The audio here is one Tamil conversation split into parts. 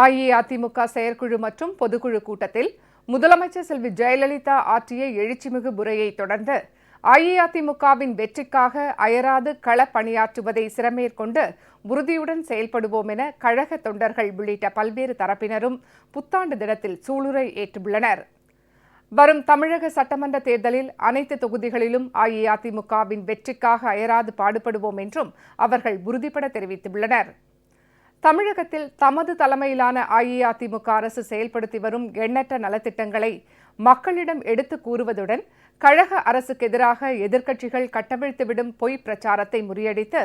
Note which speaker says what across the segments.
Speaker 1: அஇஅதிமுக செயற்குழு மற்றும் பொதுக்குழு கூட்டத்தில் முதலமைச்சர் செல்வி ஜெயலலிதா ஆற்றிய எழுச்சிமிகு உரையை தொடர்ந்து அஇஅதிமுகவின் வெற்றிக்காக அயராது களப்பணியாற்றுவதை சிறமேற்கொண்டு உறுதியுடன் செயல்படுவோம் என கழக தொண்டர்கள் உள்ளிட்ட பல்வேறு தரப்பினரும் புத்தாண்டு தினத்தில் சூளுரை ஏற்றுள்ளனர். வரும் தமிழக சட்டமன்ற தேர்தலில் அனைத்து தொகுதிகளிலும் அஇஅதிமுகவின் வெற்றிக்காக அயராது பாடுபடுவோம் என்றும் அவர்கள் உறுதிபட தெரிவித்துள்ளனர். தமிழகத்தில் தமது தலைமையிலான அஇஅதிமுக அரசு செயல்படுத்தி வரும் எண்ணற்ற நலத்திட்டங்களை மக்களிடம் எடுத்து கூறுவதுடன் கழக அரசுக்கு எதிராக எதிர்க்கட்சிகள் கட்டவிழ்த்துவிடும் பொய் பிரச்சாரத்தை முறியடித்து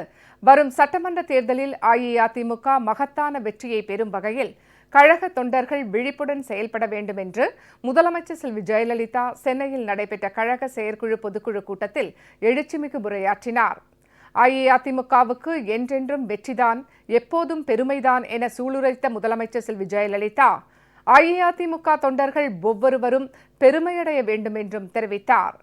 Speaker 1: வரும் சட்டமன்ற தேர்தலில் அஇஅதிமுக மகத்தான வெற்றியை பெறும் வகையில் கழக தொண்டர்கள் விழிப்புடன் செயல்பட வேண்டும் என்று முதலமைச்சர் செல்வி ஜெயலலிதா சென்னையில் நடைபெற்ற கழக செயற்குழு பொதுக்குழு கூட்டத்தில் எழுச்சிமிகு உரையாற்றினார். அஇஅதிமுகவுக்கு என்றென்றும் வெற்றிதான், எப்போதும் பெருமைதான் என சூளுரைத்த முதலமைச்சர் செல்வி ஜெயலலிதா அஇஅதிமுக தொண்டர்கள் ஒவ்வொருவரும் பெருமையடைய வேண்டும் என்றும் தெரிவித்தார்.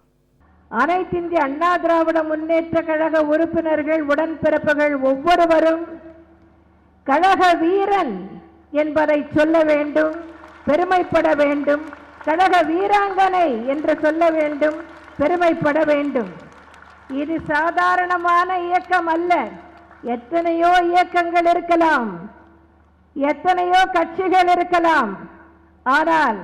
Speaker 2: அனைத்து இந்திய அண்ணா திராவிட முன்னேற்ற கழக உறுப்பினர்கள், உடன்பிறப்புகள் ஒவ்வொருவரும் கழக வீரன் என்பதை சொல்ல வேண்டும், பெருமைப்பட வேண்டும். கழக வீராங்கனை என்று சொல்ல வேண்டும், பெருமைப்பட வேண்டும். இது சாதாரணமான இயக்கம் அல்ல. எத்தனையோ இயக்கங்கள் இருக்கலாம், எத்தனையோ கட்சிகள் இருக்கலாம். ஆனால்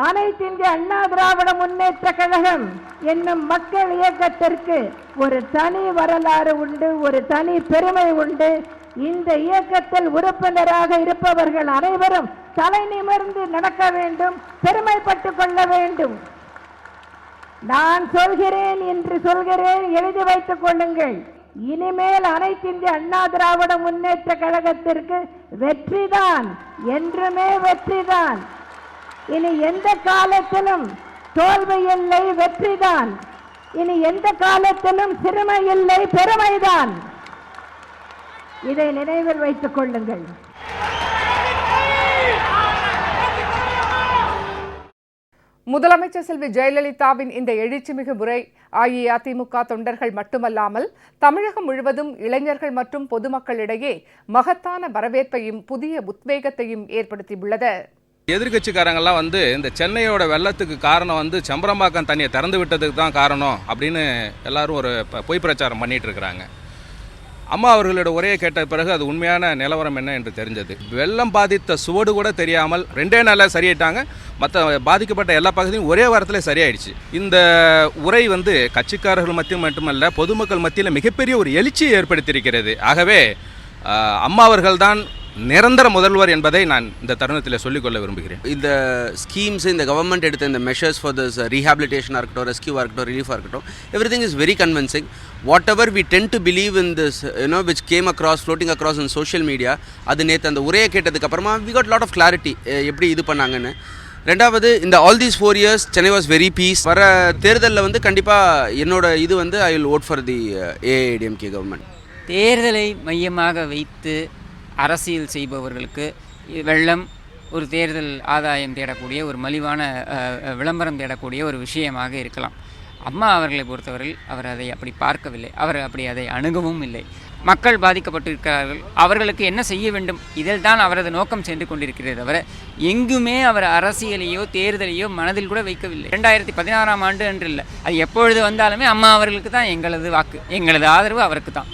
Speaker 2: அனைத்து இந்திய அண்ணா திராவிட முன்னேற்ற கழகம் என்னும் மக்கள் இயக்கத்திற்கு ஒரு தனி வரலாறு உண்டு, ஒரு தனி பெருமை உண்டு. இந்த இயக்கத்தில் உறுப்பினராக இருப்பவர்கள் அனைவரும் தலை நிமிர்ந்து நடக்க வேண்டும், பெருமைப்பட்டுக் கொள்ள வேண்டும். நான் சொல்கிறேன் என்று சொல்கிறேன், எழுதி வைத்துக் கொள்ளுங்கள். இனிமேல் அனைத்து இந்திய அண்ணா திராவிட முன்னேற்ற கழகத்திற்கு வெற்றிதான், என்றுமே வெற்றிதான். இனி எந்த காலத்திலும் தோல்வி இல்லை, வெற்றிதான். இனி எந்த காலத்திலும் சிறுமை இல்லை, பெருமைதான். இதை நினைவில் வைத்துக் கொள்ளுங்கள்.
Speaker 1: முதலமைச்சர் செல்வி ஜெயலலிதாவின் இந்த எழுச்சிமிகு உரை அஇஅதிமுக தொண்டர்கள் மட்டுமல்லாமல் தமிழகம் முழுவதும் இளைஞர்கள் மற்றும் பொதுமக்களிடையே மகத்தான வரவேற்பையும் புதிய உத்வேகத்தையும் ஏற்படுத்தியுள்ளது.
Speaker 3: எதிர்கட்சிக்காரங்கெல்லாம் இந்த சென்னையோட வெள்ளத்துக்கு காரணம் செம்பரம்பாக்கம் தண்ணியை திறந்து விட்டதுக்கு தான் காரணம் அப்படின்னு எல்லாரும் ஒரு பொய் பிரச்சாரம் பண்ணிட்டு இருக்கிறாங்க. அம்மா அவர்களோட உரையை கேட்ட பிறகு அது உண்மையான நிலவரம் என்ன என்று தெரிஞ்சது. வெள்ளம் பாதித்த சுவடு கூட தெரியாமல் 2 நாளில் சரியாயிட்டாங்க. மற்ற பாதிக்கப்பட்ட எல்லா பகுதியும் ஒரே வாரத்தில் சரியாயிடுச்சு. இந்த உரை கட்சிக்காரர்கள் மத்தியில் மட்டுமல்ல, பொதுமக்கள் மத்தியில் மிகப்பெரிய ஒரு எழுச்சியை ஏற்படுத்தியிருக்கிறது. ஆகவே அம்மா அவர்கள்தான் நிரந்தர முதல்வர் என்பதை நான் இந்த தருணத்தில் சொல்லிக்கொள்ள விரும்புகிறேன்.
Speaker 4: இந்த ஸ்கீம்ஸ், இந்த கவர்மெண்ட் எடுத்த இந்த மெஷர்ஸ் ஃபார் திஸ் ரீஹாபிலிட்டேஷனாக இருக்கட்டும், ரெஸ்கியூவாக இருக்கட்டும், ரிலீஃபாக இருக்கட்டும், everything is very convincing. Whatever we tend to believe in this, which came across, floating across in social media, அது நேற்று அந்த உரையை கேட்டதுக்கு அப்புறமா we got lot of clarity எப்படி இது பண்ணாங்கன்னு. ரெண்டாவது, இந்த all these 4 years Chennai was very peace. வர தேர்தலில் கண்டிப்பாக என்னோட இது I will vote for the AIADMK government.
Speaker 5: தேர்தலை மையமாக வைத்து அரசியல் செய்பவர்களுக்கு வெள்ளம் ஒரு தேர்தல் ஆதாயம் தேடக்கூடிய, ஒரு மலிவான விளம்பரம் தேடக்கூடிய ஒரு விஷயமாக இருக்கலாம். அம்மா அவர்களை பொறுத்தவரையில் அவர் அதை அப்படி பார்க்கவில்லை, அவர் அப்படி அதை அணுகவும் இல்லை. மக்கள் பாதிக்கப்பட்டிருக்கிறார்கள், அவர்களுக்கு என்ன செய்ய வேண்டும், இதில் தான் அவரது நோக்கம் சென்று கொண்டிருக்கிறது. தவிர எங்குமே அவர் அரசியலையோ தேர்தலையோ மனதில் கூட வைக்கவில்லை. 2016ஆம் ஆண்டு அன்று இல்லை, அது எப்பொழுது வந்தாலுமே அம்மா அவர்களுக்கு தான் எங்களது வாக்கு, எங்களது ஆதரவு அவருக்கு தான்.